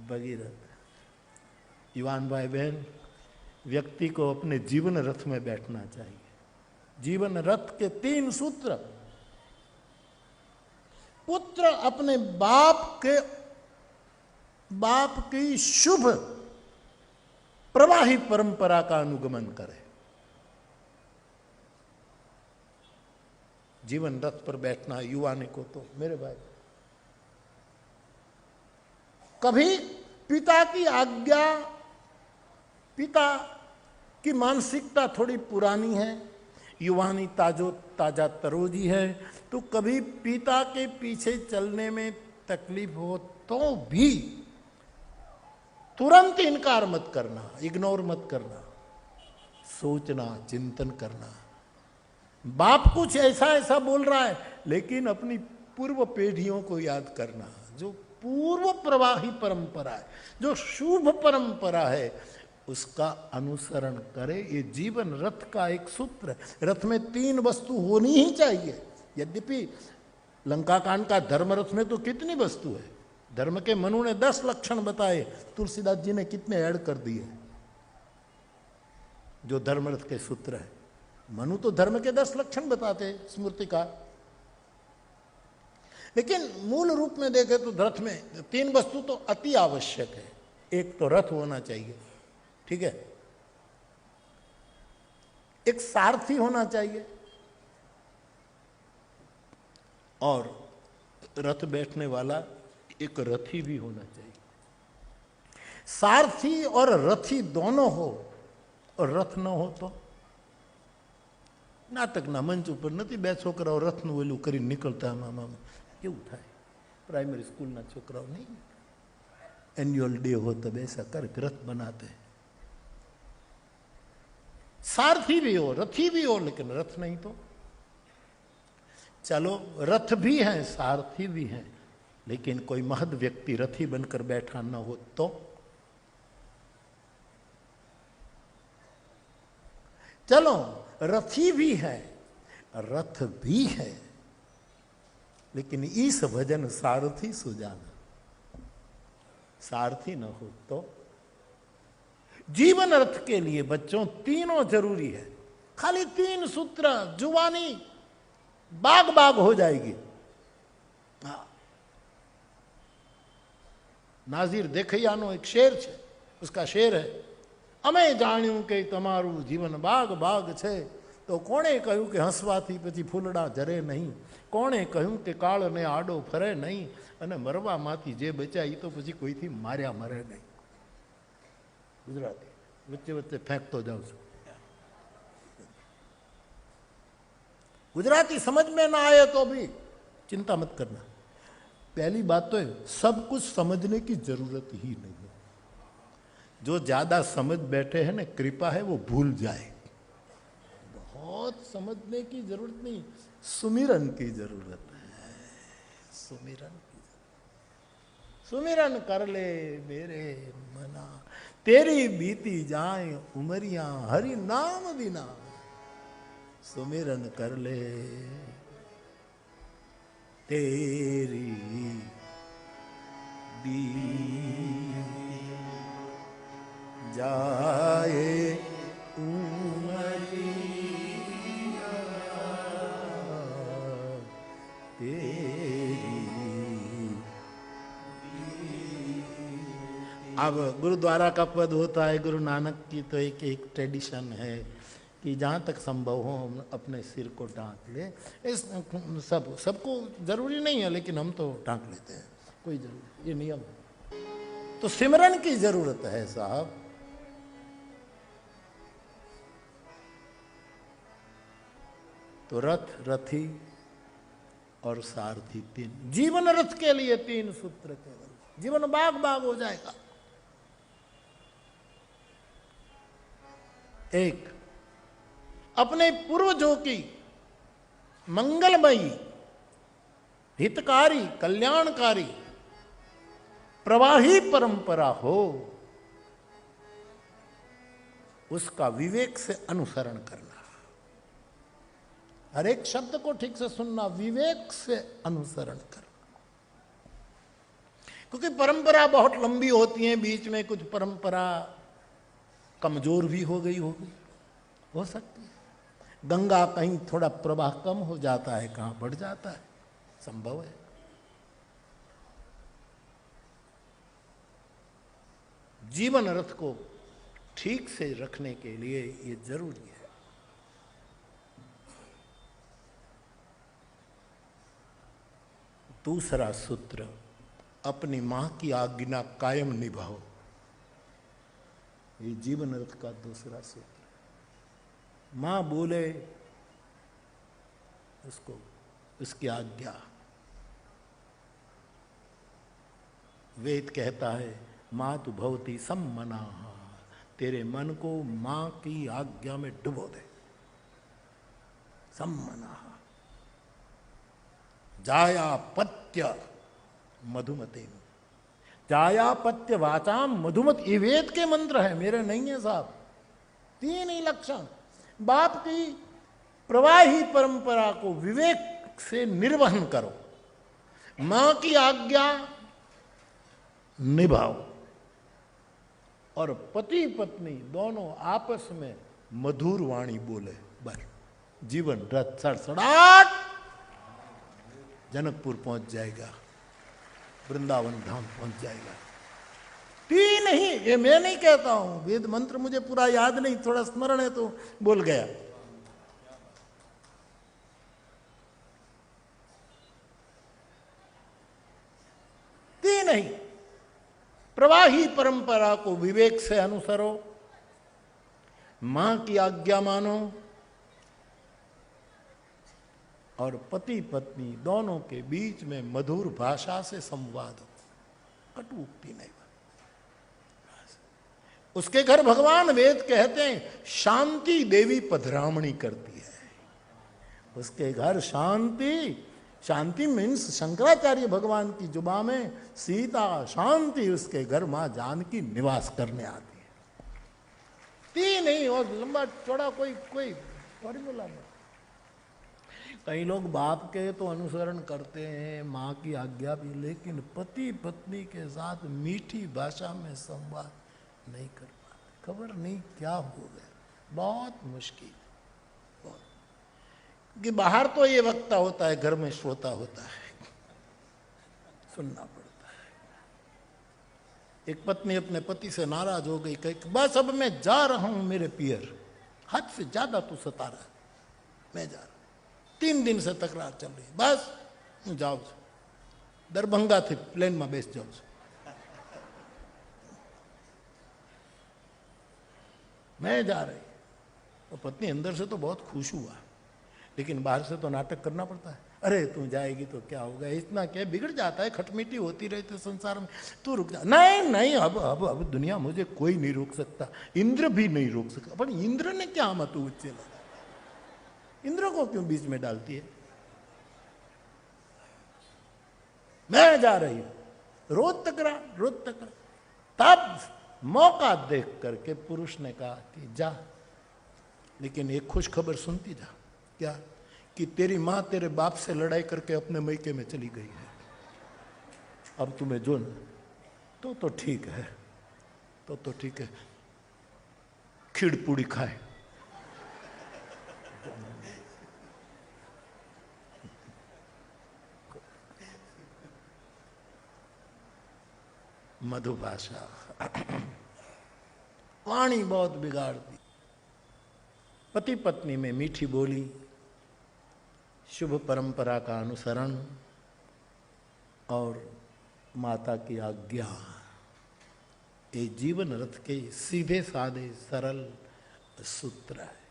भगीरथ। युवान भाई बहन, व्यक्ति को अपने जीवन रथ में बैठना चाहिए। जीवन रथ के 3 सूत्र। पुत्र अपने बाप की शुभ प्रवाही परंपरा का अनुगमन करे। जीवन रथ पर बैठना युवाने को तो मेरे भाई, कभी पिता की आज्ञा, पिता की मानसिकता थोड़ी पुरानी है, युवानी ताजा तरोजी है, तो कभी पिता के पीछे चलने में तकलीफ हो तो भी तुरंत इनकार मत करना, इग्नोर मत करना, सोचना, चिंतन करना। बाप कुछ ऐसा बोल रहा है, लेकिन अपनी पूर्व पीढ़ियों को याद करना, जो पूर्व प्रवाही परंपरा है, जो शुभ परंपरा है, उसका अनुसरण करे। ये जीवन रथ का एक सूत्र है। रथ में 3 वस्तु होनी ही चाहिए। यद्यपि लंका कांड का धर्म रथ में तो कितनी वस्तु है, धर्म के मनु ने 10 लक्षण बताए, तुलसीदास जी ने कितने ऐड कर दिए जो धर्म रथ के सूत्र है। मनु तो धर्म के 10 लक्षण बताते स्मृतिकार, लेकिन मूल रूप में देखें तो रथ में 3 वस्तु तो अति आवश्यक है। एक तो रथ होना चाहिए, ठीक है, एक सारथी होना चाहिए, और रथ बैठने वाला एक रथी भी होना चाहिए। सारथी और रथी दोनों हो और रथ न हो तो नाटकना मंच ઉપર નથી બે છોકરાઓ રથનું ઓલું કરી નીકળતા, આમાં કેવું થાય? प्राइमरी स्कूल ना છોકરાઓ नहीं, एनुअल डे हो तब ऐसा कर रथ बनाते हैं। सारथी भी हो, रथी भी हो, लेकिन रथ नहीं तो चलो रथ भी है, सारथी भी है, लेकिन कोई महद व्यक्ति रथी बनकर बैठा न हो तो चलो रथी भी है, रथ भी है, लेकिन इस भजन सारथी सुजाना, सारथी न हो तो। जीवन रथ के लिए बच्चों तीनों जरूरी है। खाली 3 सूत्र, जुवानी बाग हो जाएगी। नाजीर देखैयानो एक शेर है, उसका शेर है, अमे जाण्યું કે તમારું જીવન બાગ છે, તો કોણે કહ્યું કે હસવાથી પછી ફૂલડા ઝરે નહીં, કોણે કહ્યું કે કાળને આડો ફરે નહીં, અને મરવામાંથી જે બચ્યા એ તો પછી કોઈથી માર્યા મરે નહીં। ગુજરાતી વચ્ચે ફેંકતો જાઉં છું। गुजराती समझ में ना आए तो भी चिंता मत करना। पहली बात तो है, सब कुछ समझने की जरूरत ही नहीं है। जो ज्यादा समझ बैठे हैं ना, कृपा है वो भूल जाए। बहुत समझने की जरूरत नहीं, सुमिरन की जरूरत है। सुमिरन कर ले मेरे मना, तेरी बीती जाए उमरिया हरि नाम बिना। सुमिरन कर ले तेरी बीती जाए उमरिया तेरी। अब गुरुद्वारा का पद होता है, गुरु नानक की तो एक ट्रेडिशन है कि जहाँ तक संभव हो हम अपने सिर को ढांक ले। इस सबको जरूरी नहीं है, लेकिन हम तो ढांक लेते हैं, कोई जरूरी, ये नियम है। तो सिमरन की जरूरत है साहब। तो रथ, रथी और सारथी 3, जीवन रथ के लिए 3 सूत्र केवल, जीवन बाग हो जाएगा। एक, अपने पूर्वजों की मंगलमयी, हितकारी, कल्याणकारी, प्रवाही परंपरा हो, उसका विवेक से अनुसरण करना। हर एक शब्द को ठीक से सुनना, विवेक से अनुसरण करना। क्योंकि परंपरा बहुत लंबी होती है, बीच में कुछ परंपरा कमजोर भी हो गई होगी, हो सकती है। गंगा कहीं थोड़ा प्रवाह कम हो जाता है, कहां बढ़ जाता है, संभव है। जीवन रथ को ठीक से रखने के लिए ये जरूरी है। दूसरा सूत्र, अपनी मां की आज्ञा कायम निभाओ। ये जीवन रथ का दूसरा सूत्र। मां बोले उसको, उसकी आज्ञा। वेद कहता है मातु भवती सम्मना, तेरे मन को मां की आज्ञा में डुबो दे। सम्मना जायापत्य मधुमती, जायापत्य वाचाम मधुमत, ये वेद के मंत्र है, मेरे नहीं है साहब। तीन ही लक्षण। बाप की प्रवाही परंपरा को विवेक से निर्वहन करो, मां की आज्ञा निभाओ, और पति पत्नी दोनों आपस में मधुर वाणी बोले। बस जीवन रथ सड़सड़ाट जनकपुर पहुंच जाएगा, वृंदावन धाम पहुंच जाएगा। तीन ही, ये मैं नहीं कहता हूं, वेद मंत्र मुझे पूरा याद नहीं, थोड़ा स्मरण है तो बोल गया। तीन ही, प्रवाही परंपरा को विवेक से अनुसरो, मां की आज्ञा मानो, और पति पत्नी दोनों के बीच में मधुर भाषा से संवाद हो, कटुक्ति नहीं। उसके घर भगवान वेद कहते हैं शांति देवी पधरामणी करती है। उसके घर शांति, शांति मीन्स शंकराचार्य भगवान की जुबान में सीता शांति उसके घर मां जानकी निवास करने आती है। तीन ही, और लंबा चौड़ा कोई फॉर्मूला नहीं। कई लोग बाप के तो अनुसरण करते हैं, माँ की आज्ञा भी, लेकिन पति पत्नी के साथ मीठी भाषा में संवाद नहीं कर पाते। खबर नहीं क्या हो गया, बहुत मुश्किल, बहुत। कि बाहर तो ये वक्ता होता है, घर में श्रोता होता है, सुनना पड़ता है। एक पत्नी अपने पति से नाराज हो गई, कही बस अब मैं जा रहा हूं मेरे पियर, हद से ज्यादा तू सता रहा, मैं जा रहा। 3 दिन से तकरार चल रही, बस जाओ, दरभंगा थे प्लेन में बेस जाओ। मैं जा रही, तो पत्नी अंदर से तो बहुत खुश हुआ, लेकिन बाहर से तो नाटक करना पड़ता है। अरे तू जाएगी तो क्या होगा, इतना क्या बिगड़ जाता है, खटमीठी होती रहती संसार में, तू रुक जा। नहीं नहीं, अब दुनिया मुझे कोई नहीं रोक सकता, इंद्र भी नहीं रोक सकता। पर इंद्र ने क्या मत उच्चे लगा, इंद्र को क्यों बीच में डालती है। मैं जा रही हूं, रोज तकरार। तब मौका देख करके पुरुष ने कहा कि जा, लेकिन एक खुश खबर सुनती जा। क्या? कि तेरी मां तेरे बाप से लड़ाई करके अपने मैके में चली गई है, अब तुम्हें जो तो ठीक है, तो ठीक है, खीर पूड़ी खाए। मधुभाषा वाणी बहुत बिगाड़ती। पति पत्नी में मीठी बोली, शुभ परंपरा का अनुसरण और माता की आज्ञा, ये जीवन रथ के सीधे साधे सरल सूत्र है।